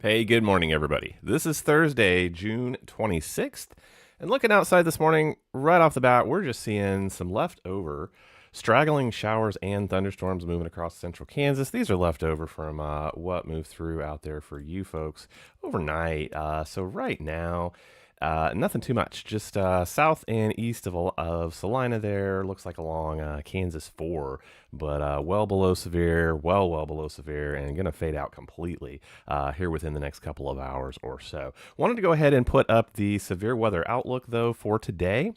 Hey, good morning, everybody. This is Thursday, June 26th. And looking outside this morning, right off the bat, we're just seeing some leftover straggling showers and thunderstorms moving across central Kansas. These are leftover from what moved through out there for you folks overnight. So, right now, nothing too much. Just south and east of Salina there. Looks like along Kansas 4, but well below severe, well below severe, and going to fade out completely here within the next couple of hours or so. Wanted to go ahead and put up the severe weather outlook, though, for today,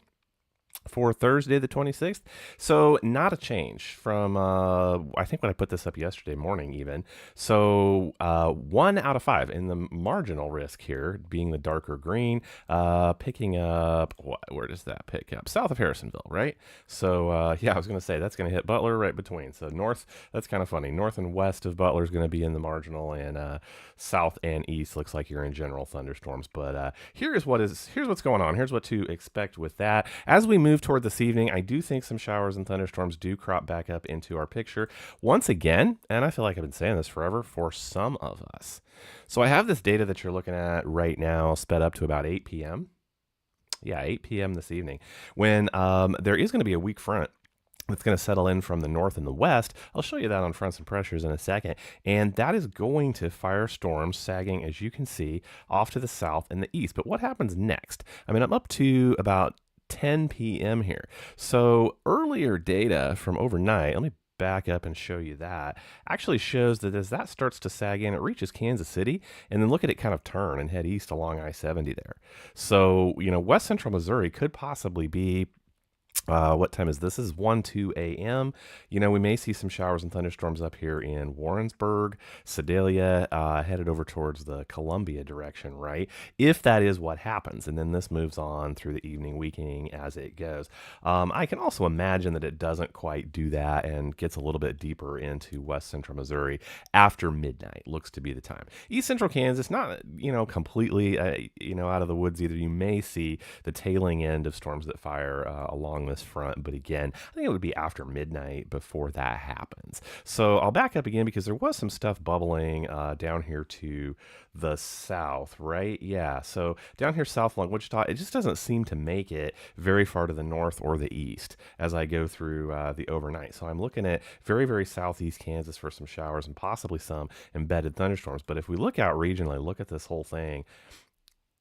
for Thursday the 26th. So not a change from I think when I put this up yesterday morning even. So 1 out of 5 in the marginal risk here being the darker green, picking up, where does that pick up? South of Harrisonville, right? So yeah, I was going to say that's going to hit Butler right between. So north, that's kind of funny. North and west of Butler is going to be in the marginal, and south and east looks like you're in general thunderstorms. But here's what's going on. Here's what to expect with that. As we move toward this evening, I do think some showers and thunderstorms do crop back up into our picture once again, and I feel like I've been saying this forever for some of us. So I have this data that you're looking at right now sped up to about 8 p.m. Yeah, 8 p.m. this evening, when there is going to be a weak front that's going to settle in from the north and the west. I'll show you that on fronts and pressures in a second. And that is going to fire storms sagging, as you can see, off to the south and the east. But what happens next? I mean, I'm up to about 10 p.m. here. So earlier data from overnight, let me back up and show you that, actually shows that as that starts to sag in, it reaches Kansas City, and then look at it kind of turn and head east along I-70 there. So, west central Missouri could possibly be what time is this? This is 1-2 a.m. We may see some showers and thunderstorms up here in Warrensburg, Sedalia, headed over towards the Columbia direction, right? If that is what happens, and then this moves on through the evening, weakening as it goes. I can also imagine that it doesn't quite do that and gets a little bit deeper into west central Missouri after midnight. Looks to be the time. East central Kansas, not completely out of the woods either. You may see the tailing end of storms that fire along this front, but again, I think it would be after midnight before that happens. So I'll back up again because there was some stuff bubbling down here to the south, right? Yeah, so down here south along Wichita, it just doesn't seem to make it very far to the north or the east as I go through the overnight. So I'm looking at very, very southeast Kansas for some showers and possibly some embedded thunderstorms. But if we look out regionally, look at this whole thing.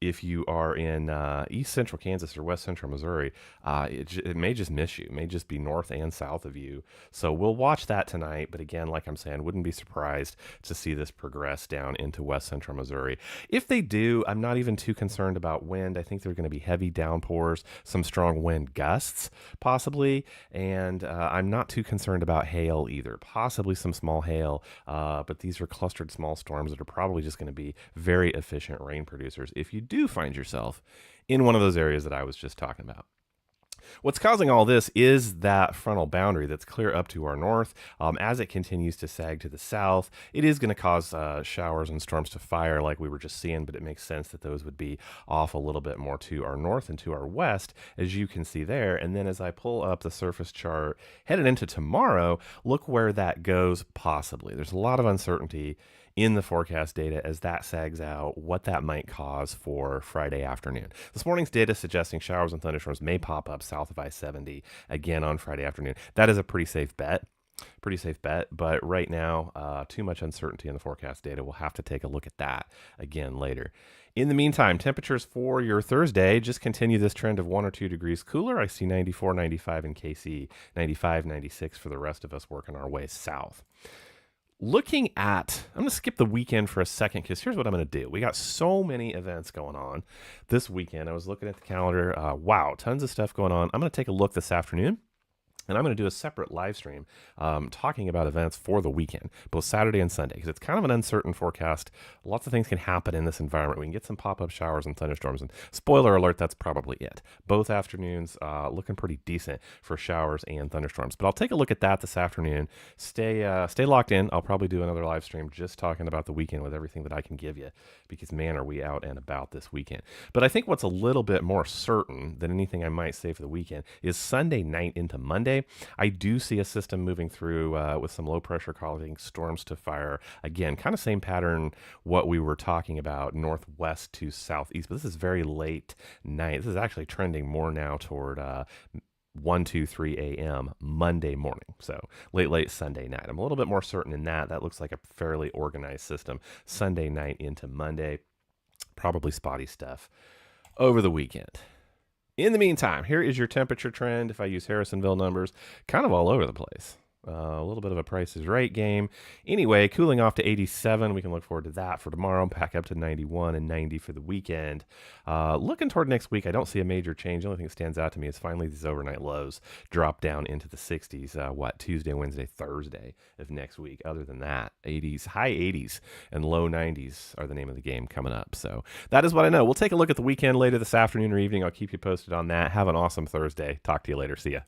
If you are in east central Kansas or west central Missouri, it may just miss you. It may just be north and south of you. So we'll watch that tonight. But again, like I'm saying, wouldn't be surprised to see this progress down into west central Missouri. If they do, I'm not even too concerned about wind. I think there are going to be heavy downpours, some strong wind gusts possibly. And I'm not too concerned about hail either. Possibly some small hail. But these are clustered small storms that are probably just going to be very efficient rain producers if you do find yourself in one of those areas that I was just talking about. What's causing all this is that frontal boundary that's clear up to our north. As it continues to sag to the south, it is going to cause showers and storms to fire like we were just seeing, but it makes sense that those would be off a little bit more to our north and to our west, as you can see there. And then as I pull up the surface chart headed into tomorrow, look where that goes possibly. There's a lot of uncertainty in the forecast data as that sags out, what that might cause for Friday afternoon. This morning's data suggesting showers and thunderstorms may pop up south of I-70 again on Friday afternoon. That is a pretty safe bet. But right now, too much uncertainty in the forecast data. We'll have to take a look at that again later. In the meantime, temperatures for your Thursday just continue this trend of 1 or 2 degrees cooler. I see 94, 95 in KC, 95, 96 for the rest of us working our way south. I'm going to skip the weekend for a second because here's what I'm going to do. We got so many events going on this weekend. I was looking at the calendar. Wow, tons of stuff going on. I'm going to take a look this afternoon. And I'm going to do a separate live stream talking about events for the weekend, both Saturday and Sunday, because it's kind of an uncertain forecast. Lots of things can happen in this environment. We can get some pop-up showers and thunderstorms. And spoiler alert, that's probably it. Both afternoons looking pretty decent for showers and thunderstorms. But I'll take a look at that this afternoon. Stay locked in. I'll probably do another live stream just talking about the weekend with everything that I can give you, because, man, are we out and about this weekend. But I think what's a little bit more certain than anything I might say for the weekend is Sunday night into Monday. Monday, I do see a system moving through with some low pressure causing storms to fire. Again, kind of same pattern what we were talking about, northwest to southeast, but this is very late night. This is actually trending more now toward 1, 2, 3 a.m. Monday morning. So late Sunday night. I'm a little bit more certain in that. That looks like a fairly organized system. Sunday night into Monday. Probably spotty stuff over the weekend. In the meantime, here is your temperature trend. If I use Harrisonville numbers, kind of all over the place. A little bit of a Price is Right game. Anyway, cooling off to 87. We can look forward to that for tomorrow. Back up to 91 and 90 for the weekend. Looking toward next week, I don't see a major change. The only thing that stands out to me is finally these overnight lows drop down into the 60s. Tuesday, Wednesday, Thursday of next week. Other than that, 80s, high 80s and low 90s are the name of the game coming up. So that is what I know. We'll take a look at the weekend later this afternoon or evening. I'll keep you posted on that. Have an awesome Thursday. Talk to you later. See ya.